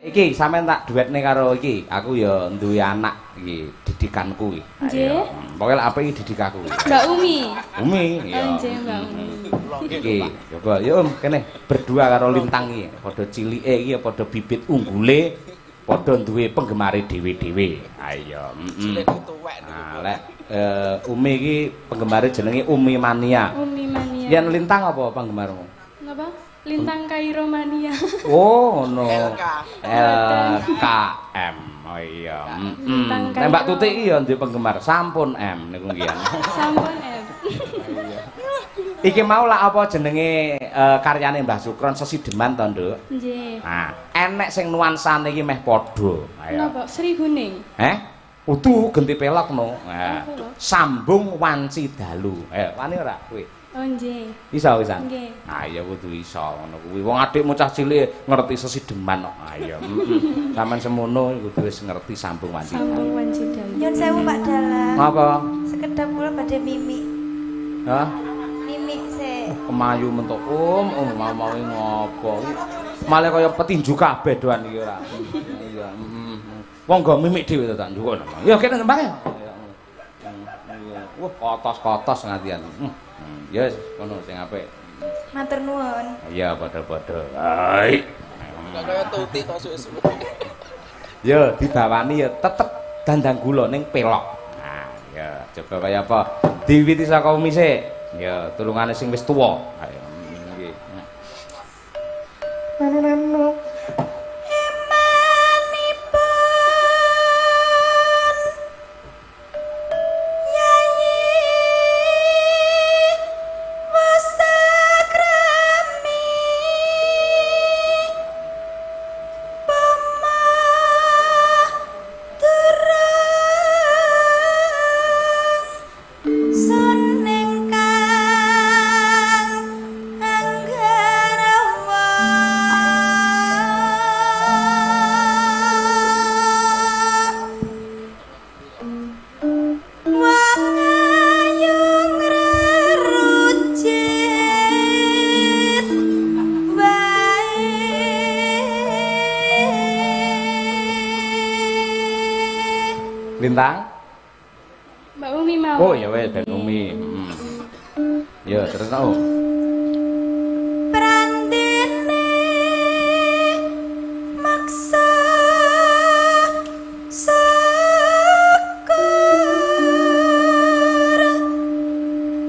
Iki sampean tak duetne karo iki. Aku ya duwe anak iki, didikanku iki. Nggih. Pokoke lek apik didikanku. Mbak Umi. Umi, iya. Nggih, Mbak Umi. Iki, coba ya kene berdua karo Lintang iki. Padha cilike iki padha bibit unggule, padha duwe penggemare dhewe-dhewe. Ayo, Nah, lek Umi iki penggemare jenenge Umi Mania. Umi Mania. Yen Lintang apa penggemarmu? Napa? Lintang Kairo Mania. Oh, no. LKM. Oh iya. Nek Mbak Tutik iki ya duwe penggemar sampun M niku nggih. Sampun M. Iki mau lah apa jenenge karyane Mbah Sukron Sesideman to, Nduk? Nggih. Nah, enek sing nuansane iki meh padha. Ayo. Napa? Sri Guning. Udu genti pelok no. Nah, sambung wanci dalu. Wani ora kowe? Oh nggih. Iso wisan? Nggih. Ah ya kudu iso ngono kuwi. Wong adikmu cah cilik ngerti Sesideman kok. Ayo. Sampeyan semono kudu wis ngerti sambung wanci dalu. Sambung wanci dalu. Nyun sewu Pak Dalang. Apa? Sekedap kula badhe mimik. Hah? Mimik se. Kemayu mentuk mau ngopo. Malah kaya petinju kabeh doan iki ora. Iya, Wong go mimik dhewe to tak njukuk. Ya kene nembang ya. Iya. Wah, kotos-kotos ngantian. Ya wis ngono sing apik. Matur nuwun. Iya, padha-padha. Hai. Kaya tuti to suwe-suwe. Ya, dibawani ya tetep dandang gula ning pelok. Nah, ya coba kaya apa? Diwiti saka Umi sik. Ya, tulungane sing wis tuwa. Ayo. Nggih. Nanu. Lintang? Mbak Umi mau. Oh ya wes Mbak Umi. Ya terus tau. Prantene maksa syukur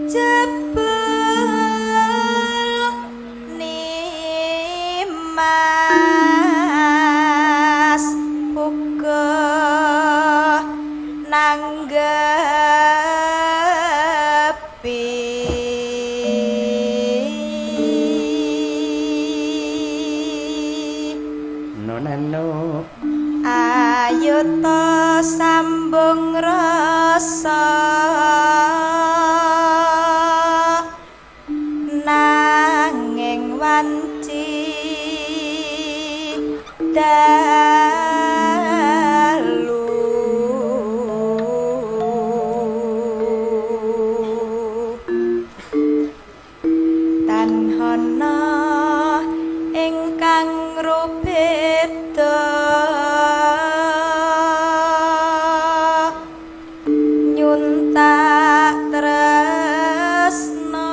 jebul nimas uga nanggepi nonano ayo to sambung rasa nanging wanci tanhana ingkang rubeda nyuntak tresna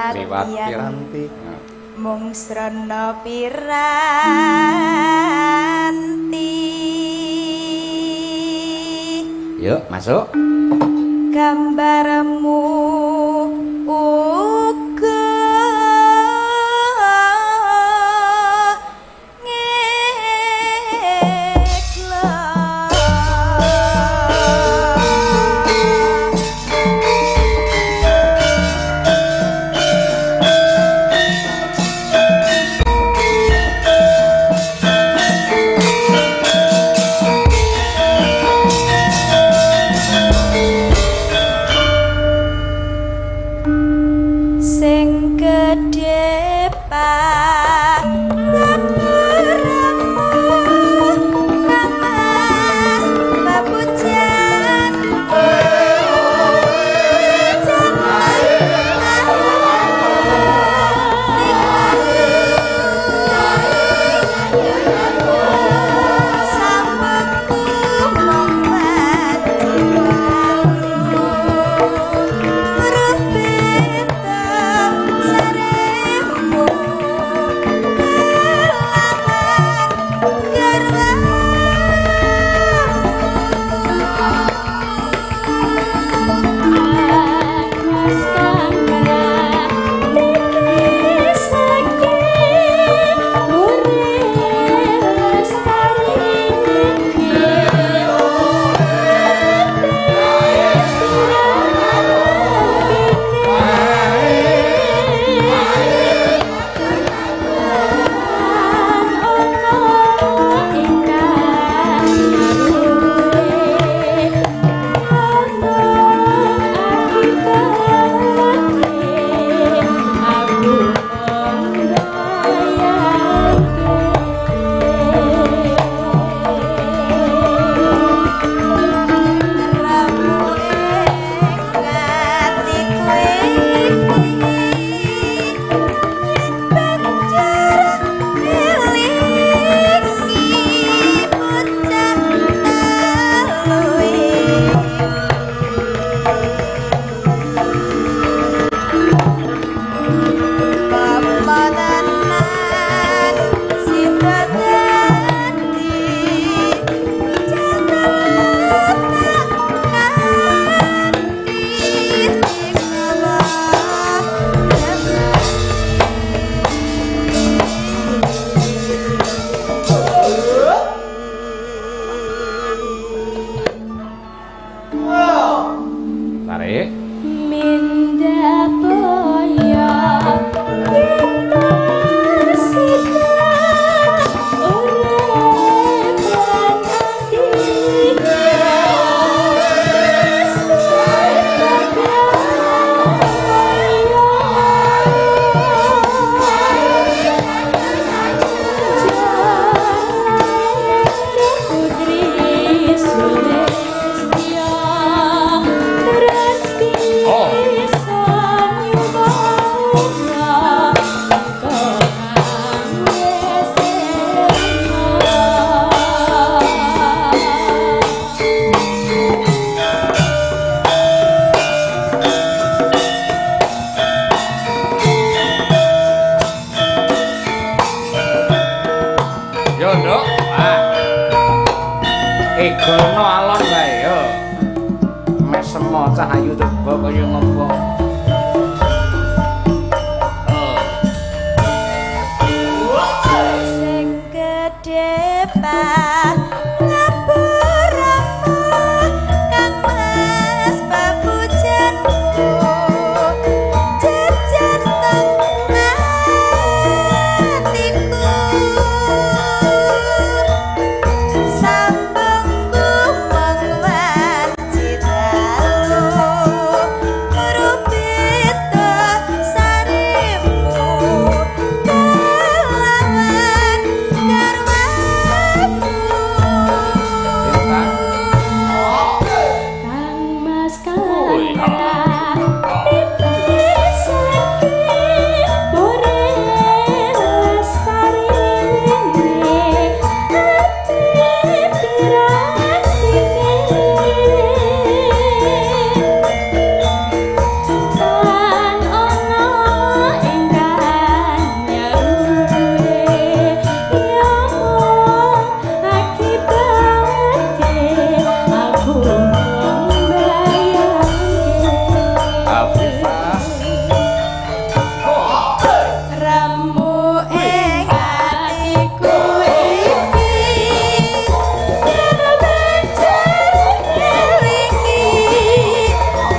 liwat piranti mung srana piranti. yuk masuk Gambarmu uga sing gedhe pangapuramu kamas babujan ayu teko kaya ngopo. Sing gedhe ngapuramu Kang Mas babujanku jajan teng atiku sambung wong wajib lalu rupita sarimu kelawan garwamu Kang Mas Kang pipir sakit bore lestari hati pirang Tan ono ingkang nyarure ya akibate aku Afifah. ramu ing atiku iki terbencar ngelingi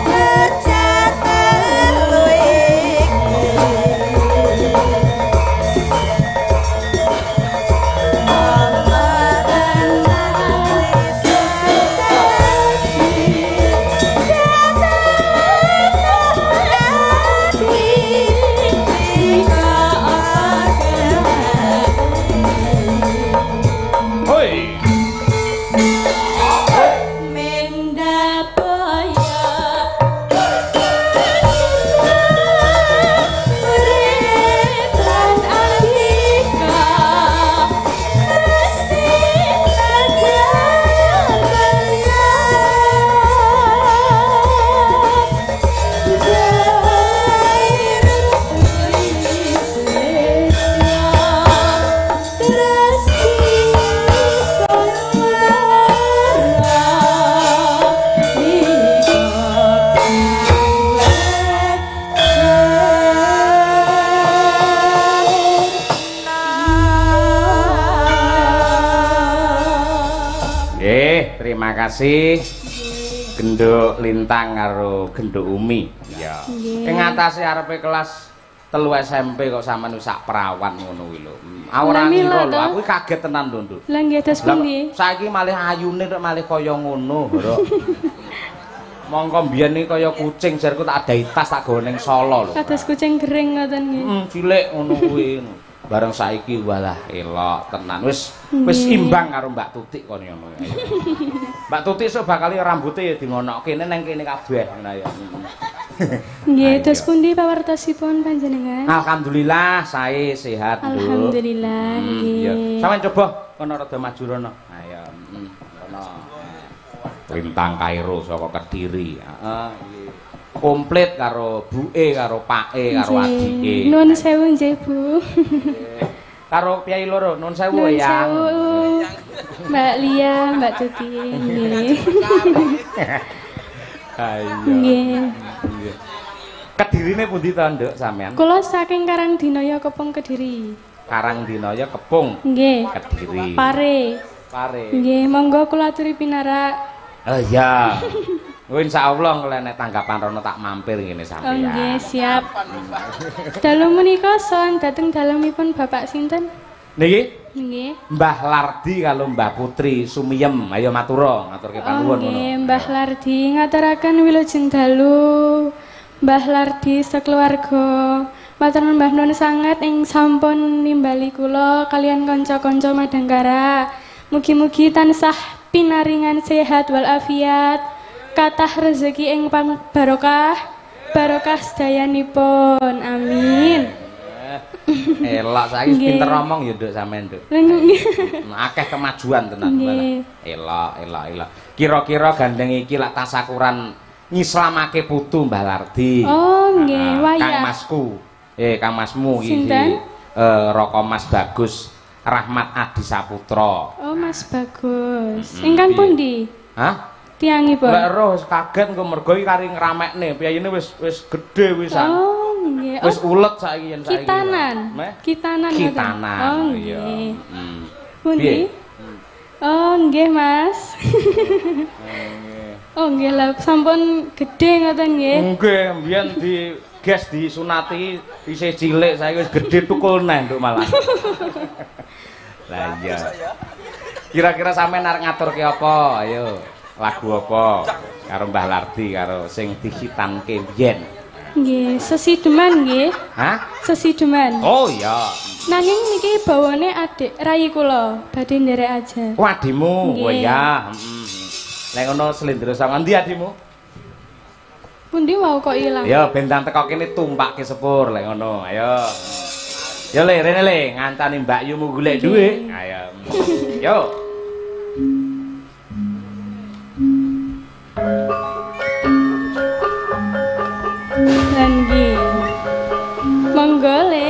bocah telu iki Hoi. Menda boyo urip lan andika mesti Terima kasih. Genduk Lintang karo Genduk Umi. Iya. Ing atase arepe kelas 3 SMP kok sampean wis sak perawan ngono kuwi lho. Ora ngira lho, aku kaget tenan lho, Nduk. Lah nggih dos pundi? Saiki malih ayune tok malih kaya ngono, Bro. Mongko mbiyen iki kaya kucing jarku tak adahi tas tak gawe ning Solo lho. Kados kucing gering ngoten nggih. Cilik ngono kuwi. Bareng saiki walah elok tenan. Wis imbang karo Mbak Tutik kon ngono. Mbak Tutik sok bakal rambuté ya dingonok kene nang kene kabeh ngono ya. Nggih, dos pundi pawartosipun panjenengan? Alhamdulillah sae sehat, Nduk. Alhamdulillah nggih. Iya. Sampeyan coba kono rada maju rono. Ayo, kono. Lintang Kairo saka Kediri. Heeh, komplit karo buke karo pake karo adike. Nuwun sewu nggih, Bu. Karo piyai loro nuwun sewu Nuwun ya. sewu. Mbak Lia, Mbak Tuti nggih. Ayo. Nggih. Kedirine pundi to, Nduk, sampean? Kula saking Karangdinaya Kepung Kediri. Karangdinaya Kepung Nggih. Kediri. Pare. Pare. Nggih, monggo kula aturi pinarak. Oh iya. Oh insyaallah kalau nek tanggapan rono tak mampir ngene Oh sampeyan. nggih, siap. Dalu menika son dhateng dalemipun Bapak sinten? Niki Nggih. Mbah Lardi kalau Mbah Putri Sumiyem. Ayo matura, maturke Oh panuwun ngono. nggih, Mbah Lardi ngaturaken wilujeng dalu. Mbah Lardi sakeluarga. Matur Mbah Nun sanget ing sampun nimbali kula kalian kanca-kanca Madangkara. Mugi-mugi tansah pinaringan sehat wal afiat, kathah rezeki ing barokah, barokah sedayanipun. Amin. Elok saiki pinter ngomong ya Nduk sampean Nduk. Akeh kemajuan tenan Nggih. Elok. Kira-kira gandeng iki lak tasakuran ngislamake putu Mbah Lardi. Oh nggih, wayah. Kang Masku. Kang Masmu iki. Sinten? Roko Mas Bagus Rahmat Adi Saputra. Oh Mas Bagus. Ingkang pundi? Hah? Tiyangipun. Lek roh wis kaget engko mergo iki kari ngramekne, piyayine wis gedhe wisan. Oh, nggih. Wis ulet saiki yen saiki. Kitanan. Meh? Kitanan. ngoten. Kitanan. Oh, iya. nggih. Hmm. Pundi? Piye? Oh, nggih, Mas. Oh, nggih lah sampun gedhe ngoten nggih. Nggih, mbiyen di gas disunati isih cilik, saiki wis gedhe tukul neh nduk malah. Lah iya. Kira-kira sampean arep ngaturke apa? Ayo. Lagu apa? Karo Mbah Lardi karo sing dihitanke biyen. Nggih, sesideman nggih. Hah? Sesideman. Oh iya. Nanging niki bawane adik rayi kula, badhe nderek aja. Oh adimu. Nggih. Oh iya. Lek ngono slendro sama ndi adimu? Pundi wau kok ilang? Ya bentang teko kene tumpakke sepur lek ngono. Ayo. Ya le rene le ngancani Mbak Yu mu golek dhuwit. Ayo. Yo. Lan nggih. Monggo le.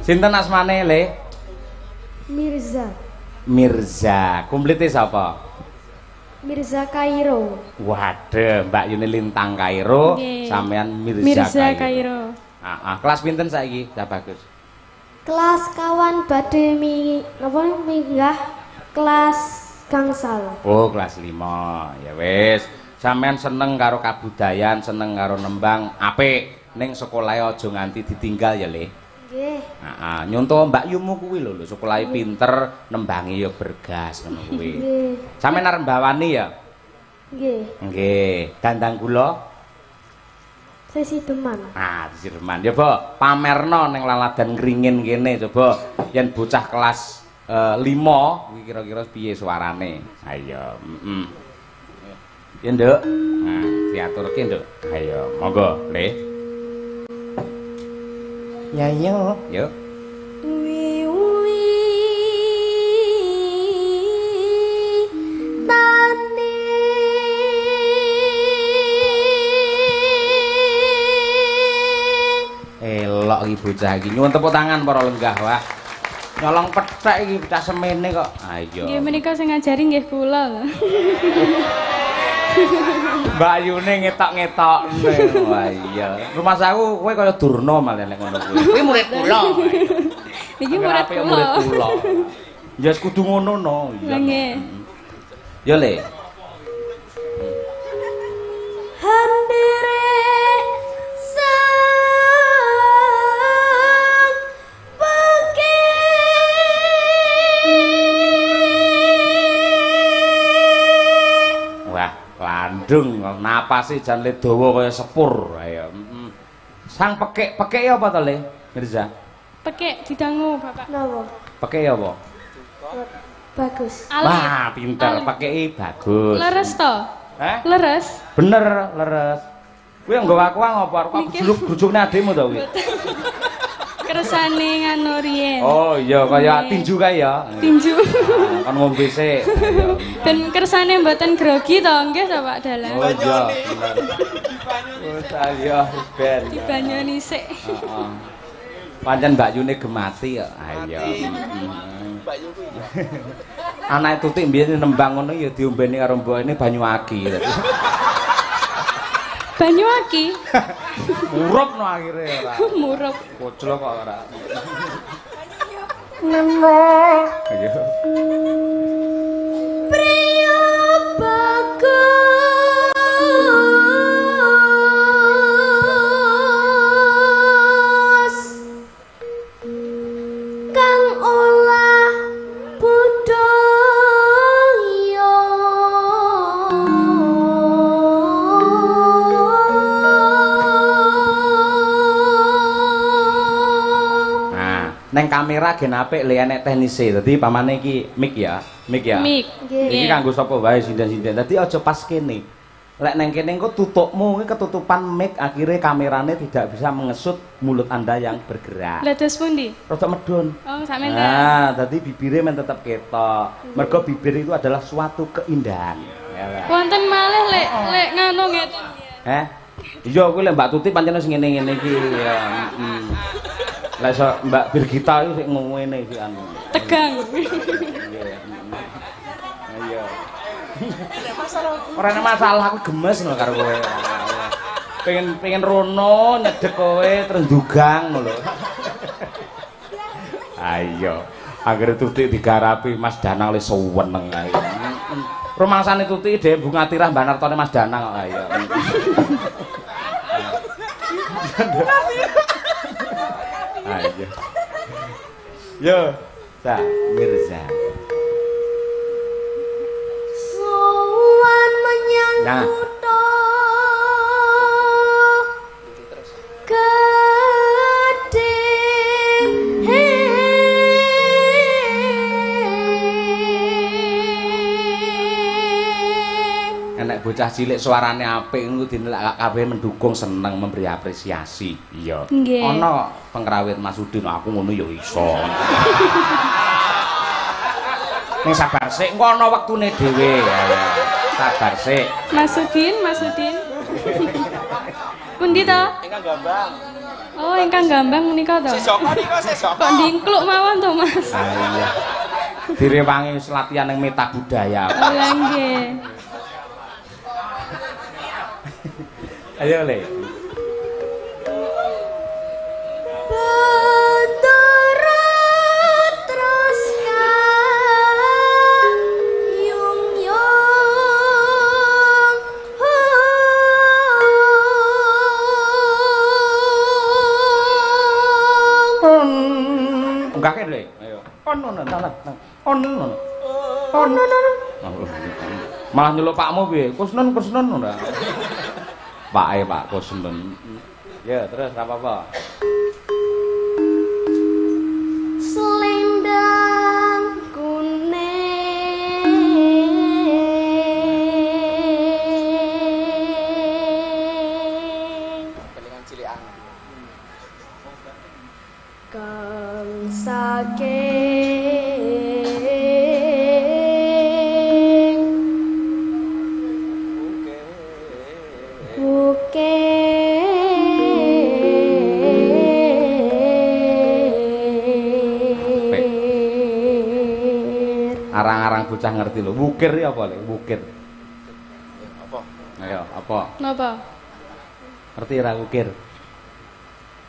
Sinten asmane le? Mirza. Mirza. Komplite sapa? Mirza Kairo. Waduh, Mbak Yuni Lintang Kairo, Nggih. sampean Mirza Kairo. Kelas pinten saiki? Cah bagus. Kelas kawan badhe minggah kelas gangsal. Oh, kelas 5. Ya wis. Sampean seneng karo kabudayan, seneng karo nembang, apik. Ning sekolahe aja nganti ditinggal ya, Le. Nggih. Heeh, nyonto Mbak Yumu kuwi lho, sekolahe pinter, nembangi ya bergas ngono kuwi. Nggih. Sampeyan arep mbawani ya? Nggih. Nggih. Dandang kula Sesi Deman. ah, Sirman. Ya, Bo, pamerno ning laladan Kringin kene coba yen bocah kelas 5 kuwi kira-kira piye suarane. Ayo, heeh. Ya, Nduk. Nah, diaturke, Nduk. Ayo, monggo, Le. Ya, yo. Yo. Wiwi tani Elok iki bocah iki. Nyuwun tepuk tangan para lenggah, wah. Nyolong pethek iki bocah semene kok. Ayo. Nggih menika sing ngajari nggih kula lho. Mbak Yune ngetok-ngetokne. Wah iya. Rumah saku kowe kaya Durna malah nek ngono kuwi. Kuwi murid kula. Iki murid kula. Murid kula. Ya kudu ngono no. Iya. Nggih. Ya Le. handire sang Wah, landung napase jan le dawa kaya sepur. Ayo. Sang pekek apa to Le? Mirza. Pekek didangu, Bapak. napa Pekek apa? bagus Alit. Wah, pinter. Alit. Pekeki bagus. Leres to? Heh? Leres. Bener, leres. Kuwi nggawa aku apa? Aku Mikir. grujukne adikmu to kuwi. Kersane nganu riyen. Oh iya kaya tinju kae ya. Tinju. Ah, kan ngombe sik. Dan kersane mboten grogi to, nggih to Pak Dalang. Oh iya, bener. Oh saya ben. Dibanyoni sik. Heeh. Pancen Mbak Yune gemati kok. Ayo. Mbak Yu kuwi ya. Anake Tutik mbiyen nembang ngono ya diombeni karo mbokne banyu aki. Banyu aki. Murup no akhire ora. Murup. Koclok kok ora. Ayo. Priya bagus kang olah budaya Nah, neng kamera gen apik le enek teknise. Dadi pamane iki mic ya. Mic ya. Mik. Iki kanggo sapa wae sinden-sinden. Dadi aja pas kene. Lek neng kene engko tutupmu iki ketutupan mic akhirnya kamerane tidak bisa mengesut mulut Anda yang bergerak. Lah terus pundi? Rada medun. Oh, sampean ta. Nah, dadi bibire men tetep ketok. Mergo bibir itu adalah suatu keindahan. Ya, lah. Wonten malih lek nganu ngeten. Iya kuwi lek Mbak Tuti pancen wis ngene-ngene iki ya. Lah iso Mbak Birgita iki sik ngene iki anu. Tegang. Iya. Ora ana masalah aku gemes lho karo kowe. Pengen rono nyedek kowe terus ndugang lho. Ayo. Akhire Tuti digarapi Mas Danang le suweneng ae. Rumangsane Tuti dhewe Bunga Tirah Mbak Nartone Mas Danang kok ayo. Ayo. Yo, ta Mirza. sowan menyang Nah. kutha gedhe Enek bocah cilik suarane apik ngono dinelak kabeh mendukung seneng memberi apresiasi. Iya. Nggih. Ana pengrawit Mas Udin aku ngono ya iso. Ning sabar sik engko ana wektune dhewe. Ya. Sabar sik. Mas Udin. Pundi to? Ingkang gambang. Oh, ingkang gambang menika to. Si Joko nika si Joko. Kok ndingkluk mawon to, Mas? Ah iya. Direwangi latihan ning meta budaya. Oh, lah nggih. Ayo Le. Bahtera terus kayung-yung Enggak Le. Ayo. Ono. Malah nyeluk pakmu piye? Kusnun ora. Pak Kusnun. Ya, terus apa-apa? selendang kuning Kelingan cilikan. kang saking bukir Arang-arang bocah ngerti lho. Wukir ya apa Le? Wukir. Apa? Ayo, apa? Napa? Ngerti ra wukir?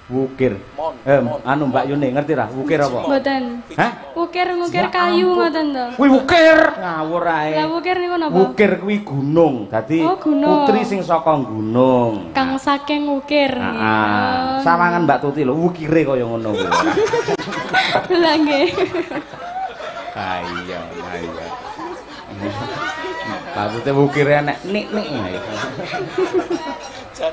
Wukir. Mon. Anu Mbak Yuni ngerti ra wukir apa? Mboten. Hah? Ukir Ya kayu ampun. ngoten to. Kuwi wukir. Ngawur ae. Lah ukir niku napa? Wukir kuwi gunung. Dadi Oh, gunung. putri sing saka gunung. Kang saking ukir. Heeh. Sawangan Mbak Tuti lho wukire kaya ngono kuwi. Lah nggih. Iya. Maksudnya wukire nek nik-nik.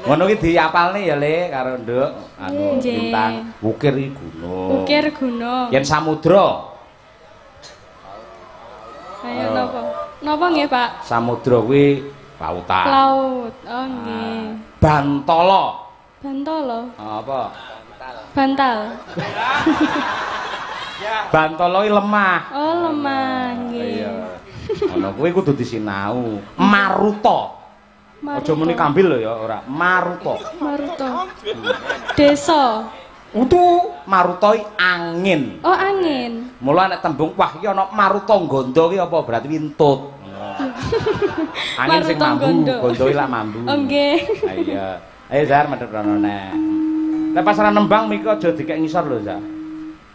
Ngono ki diapalne ya Le karo Nduk. Anu Nggih. bintang wukir iki gunung. Ukir gunung. Yen samudra. Ayo napa? Napa nggih, Pak? Samudra kuwi lautan. Laut. Oh nggih. Bantala. Bantala. Apa? Bantal. Bantala kuwi lemah. Oh, lemah nggih. Iya. Ana kuwi kudu disinau. Maruta. Aja muni kambil lho ya ora. Maruta. Maruta. Desa. Utu marutoi angin. Oh, angin. Mula nek tembung wah iki ana maruta gondo ki apa berarti wintut. Angin sing mambu, gondo iki lak mambu. Oh, nggih. Ha iya. Ayo Zar medhep rono nek. Nek pas ora nembang miki aja dikek ngisor lho, Zar.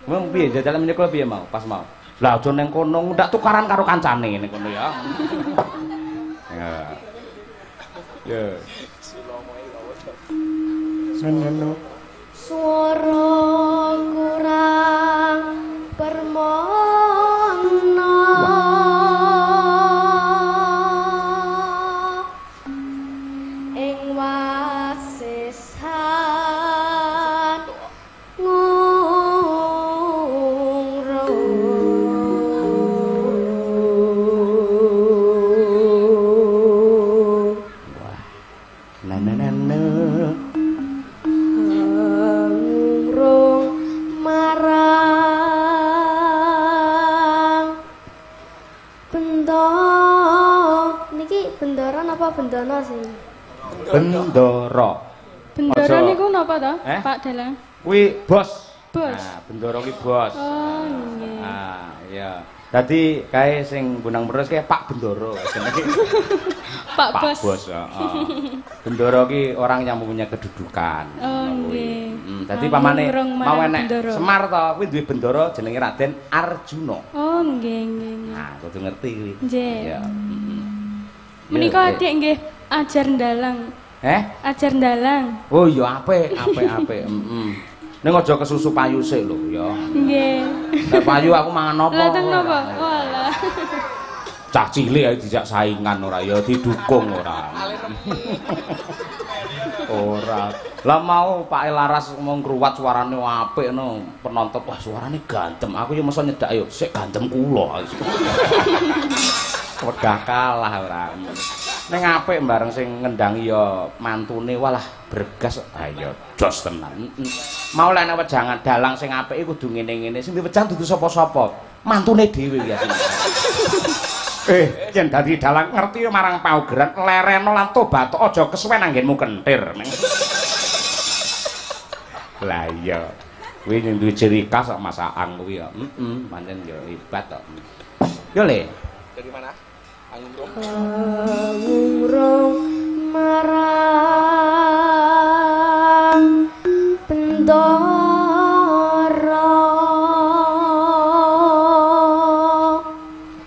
Mung piye jajal menika piye mau? Pas mau. Lah aja ning kono ndak tukaran karo kancane ning kono ya. Ya. Ya. Seneng. Swara kurang permono ing wasisan ngungrung. Wah. Nananana. Ngungrung marang niki bendara napa bendana sih? Bendara. Bendara Aja. niku napa to, Eh? Pak Dalang? Kuwi bos. Bos. Nah, bendara ki bos. Oh, nggih. Ah, iya. Dadi kae sing gunang terus kae Pak Bendara jenenge. Pak Pak Bos. Bos, heeh. Bendara ki orang yang mempunyai kedudukan. Oh, Ngono kuwi. nggih. Dadi pamane Ngrung mau marang enek Bendara. Semar to, kuwi duwe bendara jenenge Raden Arjuna. Oh, nggih, nggih. Nah, kudu ngerti kuwi. Nggih. Iya. Menika Iya, adik nggih ajar ndalang. Ajar ndalang. Oh iya apik, apik. Heeh. Ning aja kesusu payu sik lho ya. Nggih. Nek payu aku mangan apa? Lah teng napa? Walah. Cah cilik ae dijak saingan ora ya didukung ora. Ora. Lah mau Pak Laras ngomong ngruwat suarane apik no. Penonton wah suarane ganteng. Aku yo mesti nyedak yo sik ganteng kula. Wegah kalah ora. Ning apik bareng sing ngendangi ya mantune walah bergas. Ayo jos tenan. Mau lek nek wejangan dalang sing apik iku kudu ngene-ngene. Sing diwejang dudu sapa-sapa. Mantune dhewe ya. Yen dadi dalang ngerti marang paugeran lereno lan tobat aja kesuwen anggenmu kentir. Lah iya. Kuwi duwe ciri khas kok Mas Aang kuwi ya. Pancen ya hebat kok. Yo Le. Dari mana? Anggung. Ngungrung marang bendara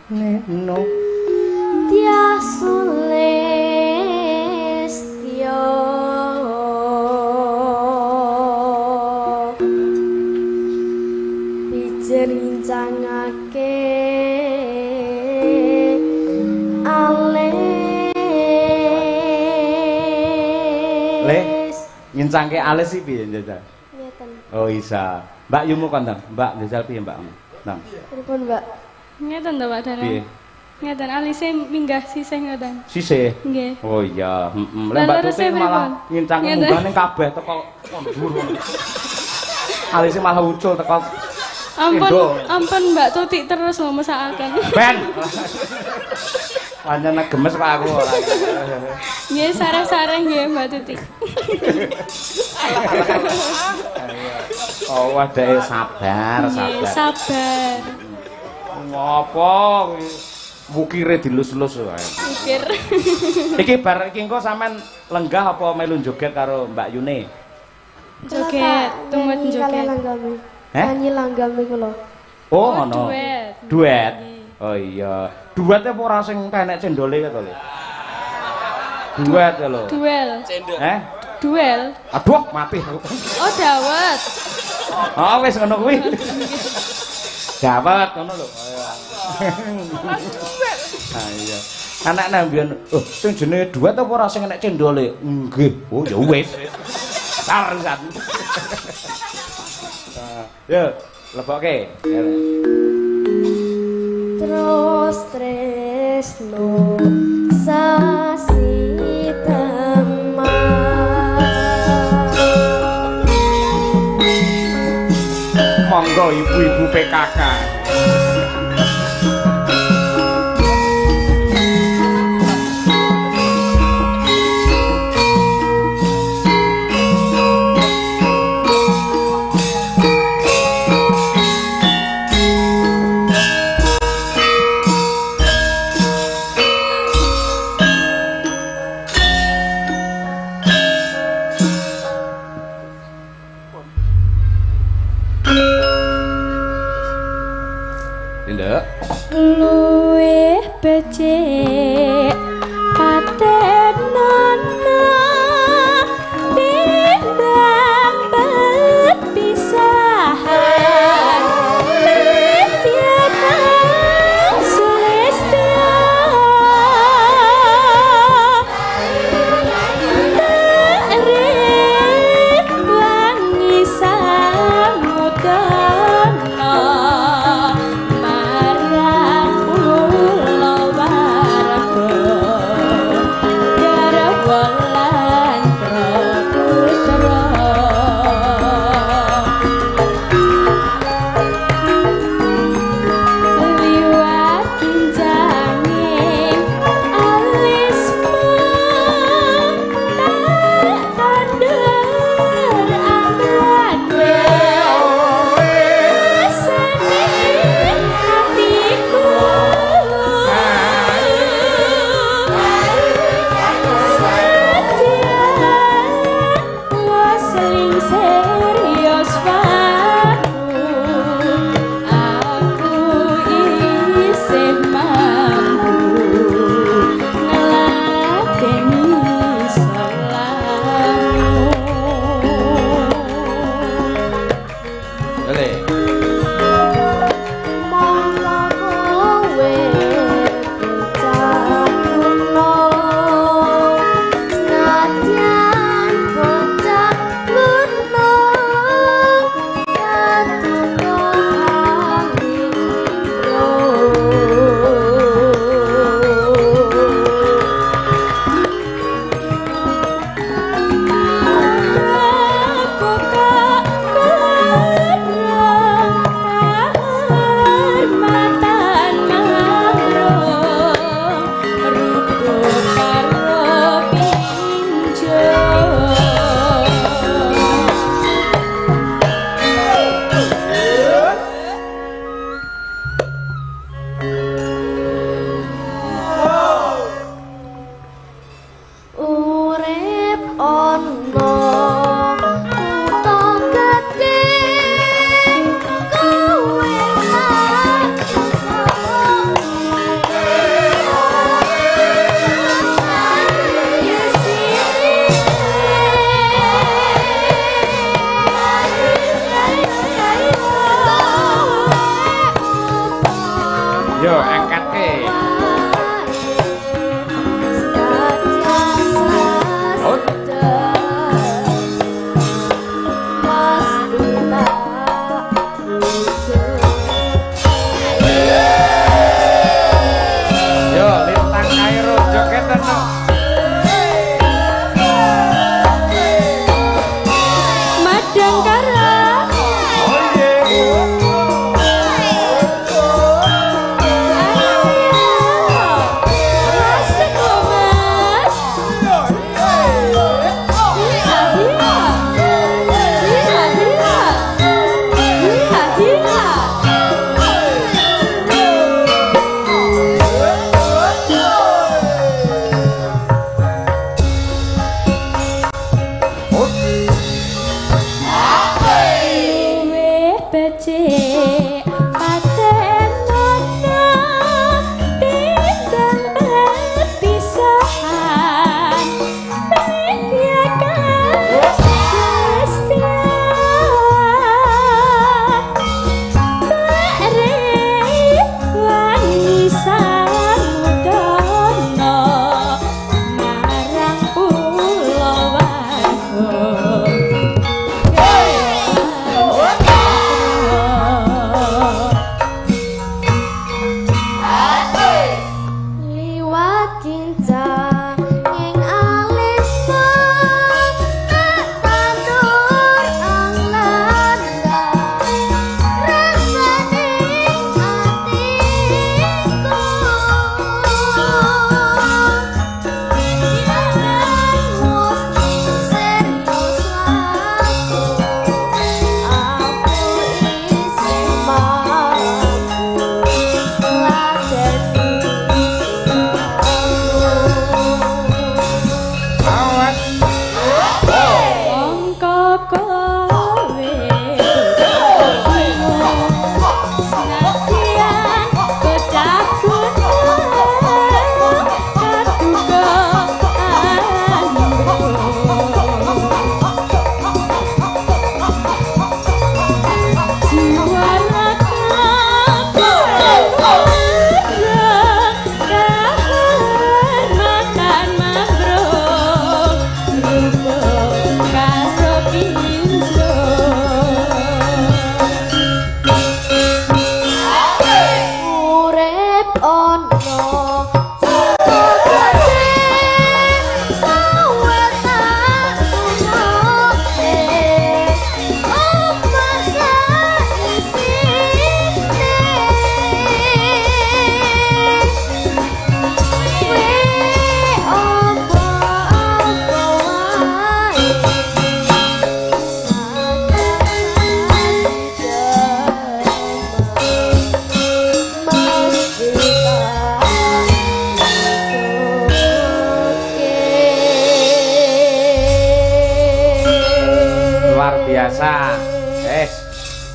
Neno. Tiasulistya pijer ngincangake alis Ngincangke alis iki piye njajal? ngeten Oh isa. Mbak Yumu kon Ndang. Mbak njajal piye Mbak? Ndang. pripun Mbak Ngeten to Pak Dalang. Piye? Ngeten alise minggah sisih ngeten. Sisih. Nggih. Oh iya, Lah Lah, Mbak leresnya Tuti malah pripun? ngincang Ngeten. munggane kabeh teko kondur. Alise malah ucul teko Ampun, Indo. ampun Mbak Tuti terus ngomesakaken. Ben. Pancen gemes kok aku ora. Nggih, sareh-sareh nggih Mbak Tuti. Oh, wadake sabar, Nggih, sabar. sabar. Ngopo kuwi? Wukire dilus-lus wae. Pikir. Iki bar iki engko sampean lenggah apa melu joget karo Mbak Yune? Joget, tumut Nyanyi joget. kalian langgami Heh? nyanyi langgami kula Oh, ngono. duet. Duet. Oh iya. Duet apa ora sing kenek cendole to lho. Duet ya lho. Duel. Cendol. Duel. Aduh, mati aku. Oh, dawet. Oh, wis ngono kuwi. Dawet ngono lho. Ah iya. Anak nambian, oh sing jenenge duet apa ora sing enek cendole? Nggih. Oh ya wis. Tarisan. Ya, lebokke. terus tresno sasi teman Monggo ibu-ibu PKK.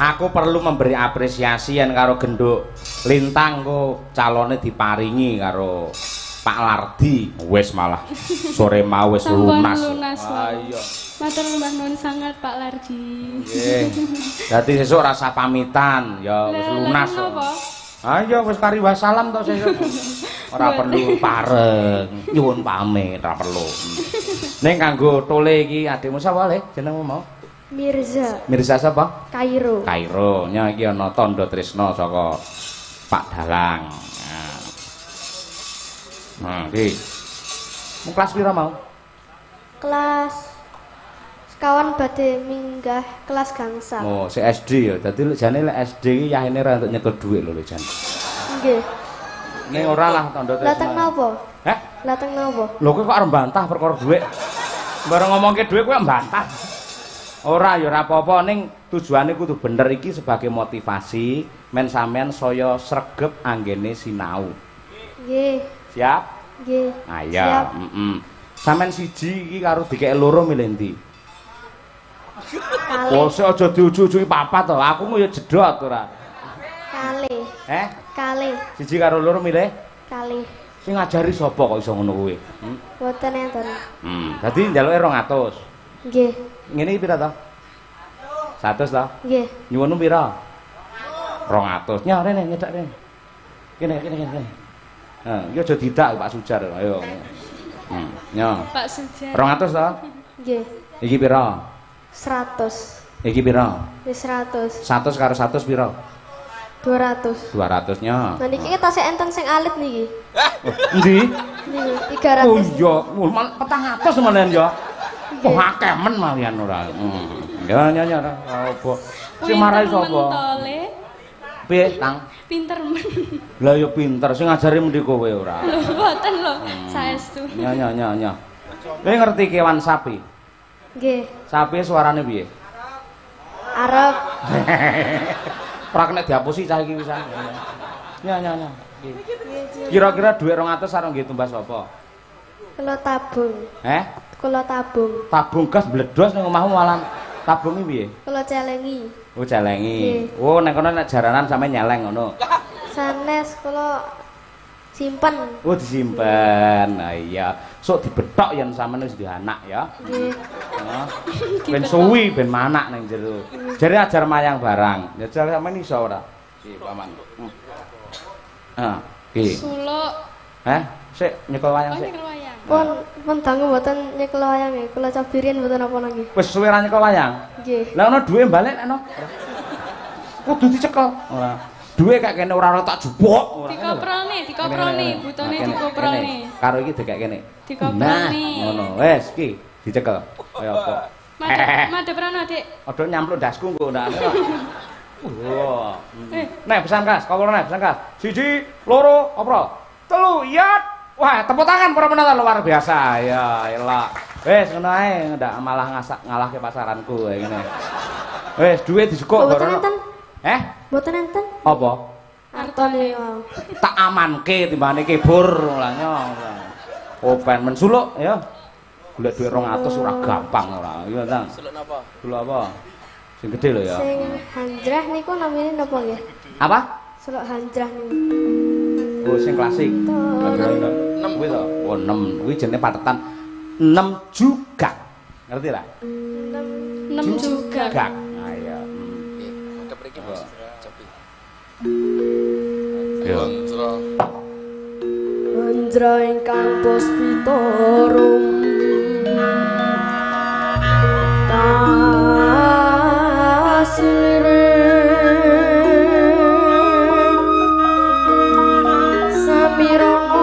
Aku perlu memberi apresiasi yen karo genduk lintang kok calone diparingi karo Pak Lardi. Wis malah sore mau wis lunas. Ayo. Matur nuwun nuwun sangat Pak Lardi. Nggih. Dadi sesuk rasa pamitan ya wis lunas. Ayo wis kari wassalam to sesuk. Ora perlu pareng, nyuwun pamit, ora perlu. Ning kanggo tole iki adikmu sapa le jenengmu mau? Mirza. Mirza sapa? Kairo. Kairo. Nya iki ana tandha tresna saka Pak Dalang. Nah, iki. Mu kelas pira mau? Kelas sekawan badhe minggah kelas gangsal. Oh, si SD ya. Dadi jane lek SD iki yahene ra entuk nyekel dhuwit lho jan. Nggih. Ning ora lah tandha tresna. Lah teng napa? Heh? Lah teng napa? Lho kowe kok arep bantah perkara dhuwit. Bareng ngomongke dhuwit kowe mbantah. Ora ya ora apa-apa ning tujuane kudu bener iki sebagai motivasi men sampean saya sregep anggene sinau. Nggih. Siap? Nggih. Ayo, sampean siji iki karo dikek loro milih ndi? Kalih. Oh, sik aja diuju-ujuki papat to. Aku mu ya jedot ora. Kalih. Kalih. Siji karo loro milih? Kalih. Sing ngajari sapa kok iso ngono kuwi? Mboten enten. Dadi njaluke 200. Nggih. Ngene iki pira to? 100 to? Nggih. Nyuwunmu pira? 200. Nya rene nyedak rene. Kene. Nah, iki aja didak Pak Sujar. Ayo. Nya. Pak Sujar. 200 to? Nggih. Iki pira? 100. Iki pira? Wis 100. 100 karo 100 pira? 200. 200 nya. Nah niki tasih enten sing alit niki. Endi? Niki 300. Oh iya, petang atus menen ya. Wah akeh men malian ora. Ya ora apa. Sing marai sapa? Piye, Tang? Pinter men. Lah ya pinter, sing ngajari mendhi kowe ora. Lho mboten lho, saestu. Nya. Kowe ngerti kewan sapi? Nggih. Sapi suarane piye? Arep. Ora kena diapusi cah iki pisan. Nya. Kira-kira dhuwit 200 karo nggih tumbas apa? Kula tabung. Kula tabung. Tabung gas bledos ning omahmu malah tabung iki piye? Kula celengi. Oh, celengi. Oh, nek kono nek jaranan sampe nyeleng ngono. Sanes kula simpen. Oh, disimpen. Nah, iya. Sok dibethok yen sampeyan wis duwe anak ya. Nggih. Heeh. Ben suwi ben manak ning jero. Jare ajar mayang barang. Ya jare sampeyan iso ora? Iki paman. Iki. Suluk. Sik nyekel wayang sik. Pun dangu mboten nyekel wayange. Kula cabirin mboten apa nggih. Wis suwe ra nyekel wayang? Nggih. Lah ono duwe balik ana. Kudu dicekel. Ora. Duwe kak kene ora tak jupuk. Dikoprone, butone dikoprone. Karo iki dikek kene. Dikoprone. Nah, ngono. Wes iki dicekel. Kaya apa? Madhep rono, Dik. Aduh nyampluk dasku engko ndak. Wah. Nek pesan Kas, kok nek pesan Kas. 1, 2, apa? 3, yat. Wah, tepuk tangan para penonton luar biasa. Ya, elah. Wes ngono ae, ndak malah ngalahke pasaranku kayak ngene. Wes duwe disukuk Mboten barono. enten. Mboten enten. Apa? Artone wae. Tak amanke timbane kebur mulanya. Open mensuluk ya. Golek duit 200 ora gampang ora. Iya ta. Seluk napa? Dulu apa? Sing gede lho ya. Sing hanjrah niku namine napa nggih? Apa? Selok hanjrah niku. Oh sing klasik. Betul. 6 kuwi to. Oh 6. Kuwi jenenge patetan 6 juga. Ngerti lah? 6 juga. Nah iya. Nggih, mangke mriki Mas Cobi. Yo. Kontra. Hanjrah ingkang puspitorum tasliring samirana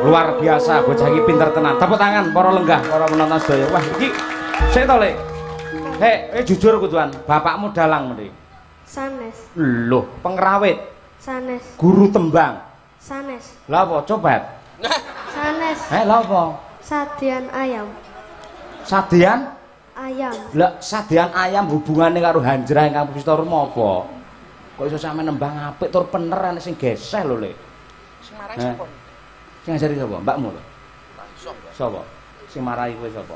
Luar biasa, bocah iki pinter tenan. Tepuk tangan para lenggah, para penonton sedaya. Wah, iki sik to, Le. Jujur kuduan, bapakmu dalang mriki. sanes, Loh, pengrawit, sanes, guru tembang. sanes, Lah apa cobat? sanes, Lah apa? sadian ayam, Sadian? ayam. Lah sadian ayam hubungane karo hanjrah ingkang Puspitorum apa? Kok iso sampe nembang apik tur pener ana sing geseh lho, Le. Sing marang Heh. sapa? Sing ngajari sapa? Mbakmu lho. Langsung. Sapa? Sing marahi kowe sapa?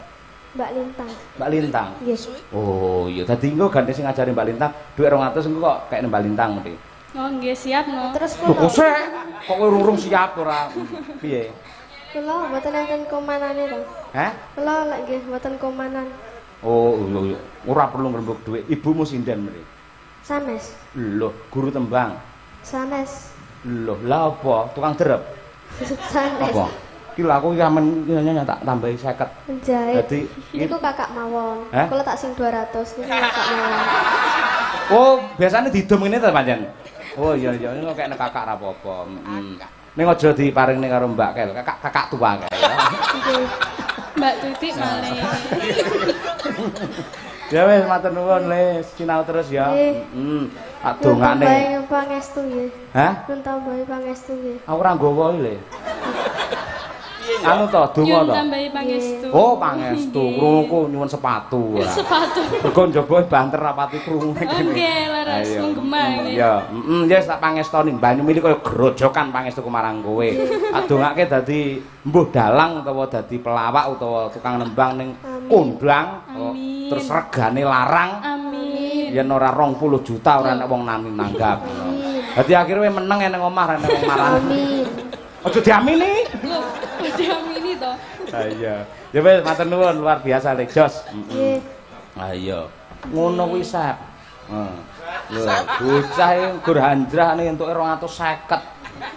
Mbak Lintang. Mbak Lintang. Nggih. Oh, iya dadi engko ganti sing ngajari Mbak Lintang, dhuwit 200 engko kok kayak Mbak Lintang mesti. Oh, nggih siap no. Terus Lho kok kula sik? Kok kowe urung siap ora? Piye? mboten enten komanane to. Hah? Kula lek nggih mboten komanan. Oh, iya. Ora perlu ngrembug dhuwit. Ibumu sinden mriki. Sanes, Lho, guru tembang. sanes, Lho, lah apa? Tukang derep. sanes. Apa? Ki lho aku iki amen nyanyi tak tambahi 50. Menjahit. Dadi Niku kakak mawon. Hah? Kula tak sing 200 niku kakak mawon. oh, biasanya didum ngene to pancen. Oh iya ini kok kayak kakak ra apa-apa. Ning aja diparingne karo Mbak Kel, kakak tua kae. Nggih. Mbak Tutik malih. Ya wis matur nuwun Le, sinau terus ya. Nggih. Tak Tambahi dongane. pangestu nggih. Hah? Pun tambahi pangestu nggih. Aku ora nggawa iki Le. Anu to, donga Nyuwun to. tambahi pangestu. Oh, pangestu. Krunguku nyuwun sepatu ora. Sepatu. Mergo njaba banter rapati krungu iki. Oke, laras Ayo. menggema iki. Ya, yes tak pangestoni banyu mili kaya grojokan pangestu marang kowe. Adongake dadi mbuh dalang utawa dadi pelawak utawa tukang nembang ning kondang. Amin. Terus regane larang. Amin. Yen ora 20 juta ora nek wong nani nanggap. Dadi akhire kowe meneng ning omah ora nek wong marang. Amin. Aja diamini. Loh, diamini to. Ha iya. Ya wis matur nuwun luar biasa Le Jos. Nggih. Ha iya. Ngono kuwi sep. Lho, bocah iki gur handrah ning entuke 250.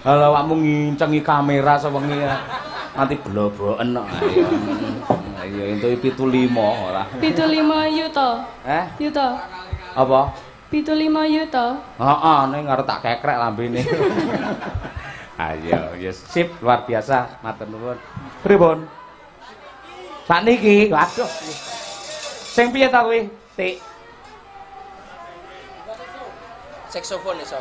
Halo awakmu ngincengi kamera sewengi nanti bloboken kok. Ayo entuk 75 ora. 75 yuta. Yuta. Apa? 75 yuta. Heeh, ning arep tak kekrek lambene. Ayo, ya sip luar biasa, matur nuwun. Pripun? Sakniki, waduh. Sing piye ta kuwi? Tik. Saksofon iso.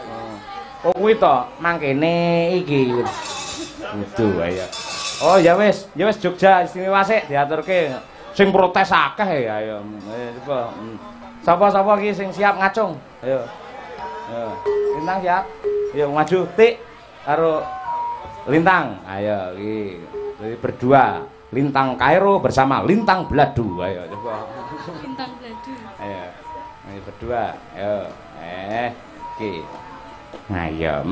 Oh kuwi to, mangkene iki. Kudu ayo. Oh ya wis Jogja istimewa sik diaturke. Sing protes akeh ya ayo. Coba. Sapa-sapa iki sing siap ngacung? Ayo. Ayo. Lintang siap. Ayo maju Tik karo Lintang. Ayo iki. Jadi berdua. Lintang Kairo bersama Lintang Bladu. Ayo coba. Lintang Bladu. Ayo. Ayo berdua. Ayo. Iki. Nah ya,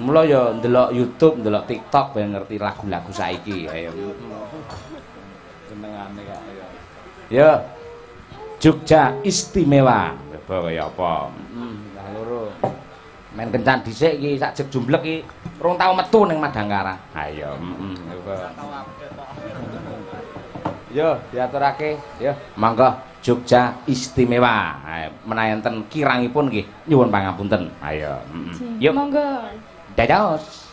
mula ya ndelok YouTube, ndelok TikTok ben ngerti lagu-lagu saiki. Ayo. Senengane kok ayo. Ya. Jogja istimewa. Coba kaya apa? Lah loro. Men kencan dhisik iki sak jek jumblek iki rong tau metu ning Madangkara. Ayo, coba. Yo, diaturake. Yo, mangga Jogja istimewa. Menawi enten kirangipun nggih nyuwun pangapunten. Ayo. Yuk. Monggo. Dados.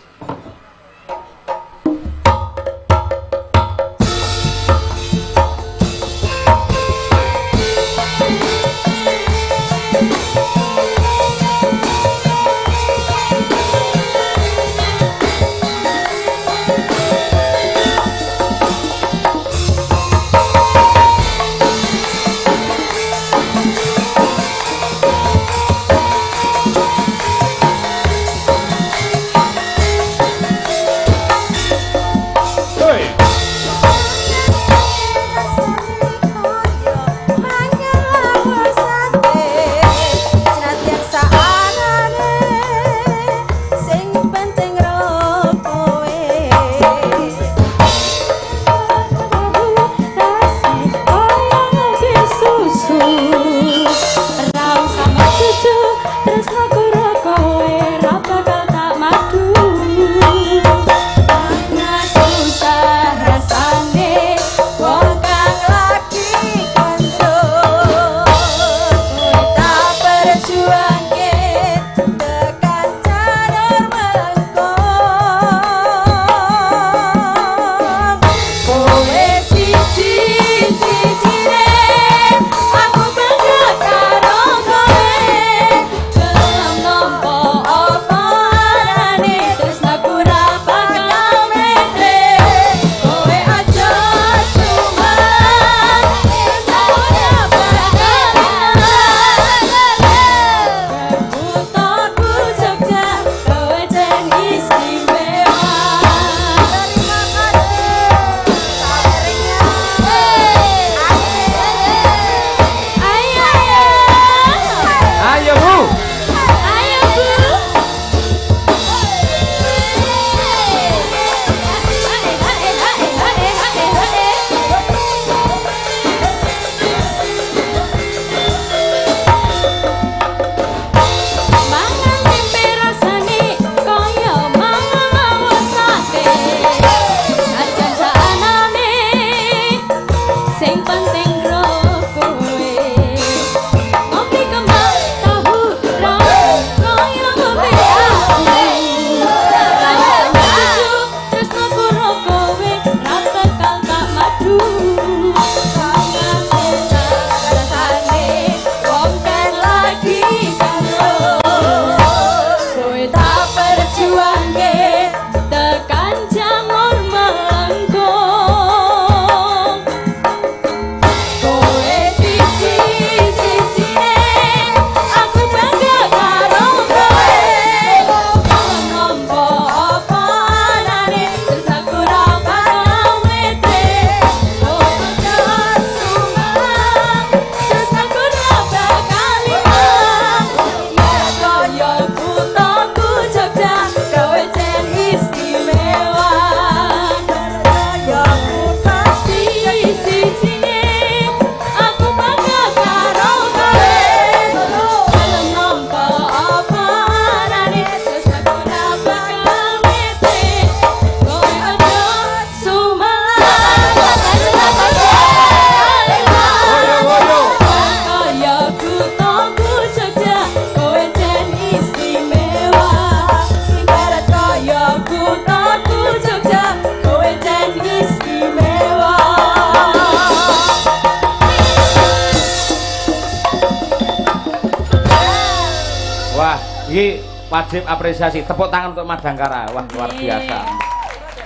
Iki wajib apresiasi. Tepuk tangan untuk Madangkara. Wah, luar biasa.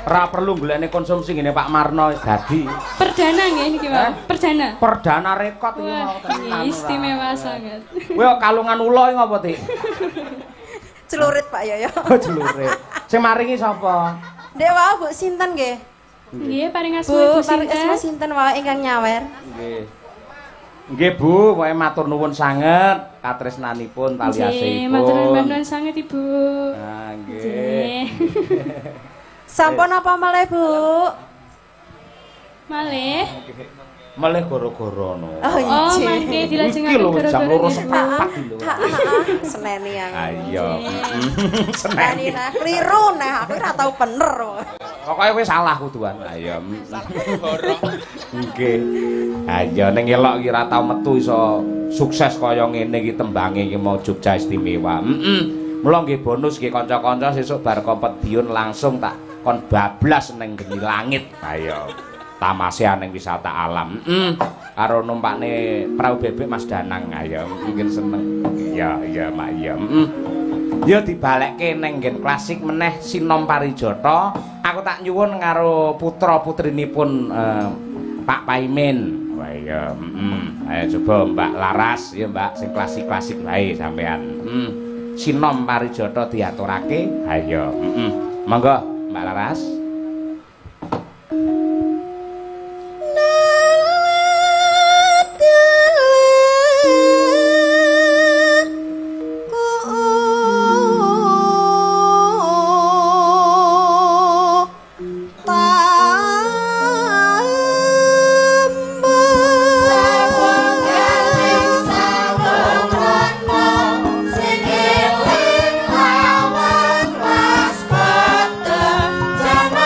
Ora perlu golekne konsumsi ngene Pak Marno dadi. Perdana nggih niki, Pak. Perdana. Perdana rekod iki mau Wah, istimewa sangat. Kowe kalungan ula iki ngopo, Tik? Celurit Pak Yoyo. Oh, celurit. Sing maringi sapa? Dek wae Bu sinten nggih? Nggih, paring asma Bu, Bu paring asma Sinta. sinten wae ingkang nyawer? Nggih. Nggih Bu, kowe matur nuwun sanget katresnanipun Nggih, matur taliasipun. nuwun bantuan sanget Ibu. Nah, nggih. Nggih. Sampun apa malih Bu? Malih. Melih gara-gara no. Oh Oh, iya. mangke Iki dilajengaken lho jam gara-gara 2 sepapat iki lho. Seneni yang. Ayo. Seneni nah kliru nah aku ora tau bener. Pokoke kowe salah kuduan. Ayo. Nggih. Ayo ning elok iki ora tau metu iso sukses kaya ngene iki tembange iki mau Jogja istimewa. Mula nggih bonus nggih kanca-kanca sesuk bar kompetiun langsung tak kon bablas ning geni langit. Ayo. Tamasean ning wisata alam. Karo numpakne prau bebek Mas Danang. Ayo mungkin seneng. Iya, iya Mak, iya. Ya dibalekke ning nggen klasik meneh Sinom Parijata. Aku tak nyuwun karo putra-putrinipun Pak Paimin. Wah iya, ayo coba Mbak Laras ya Mbak sing klasik-klasik wae sampean. Sinom Parijata diaturake. Ayo, monggo Mbak Laras. Jangan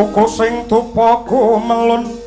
tuku sing tupaku melun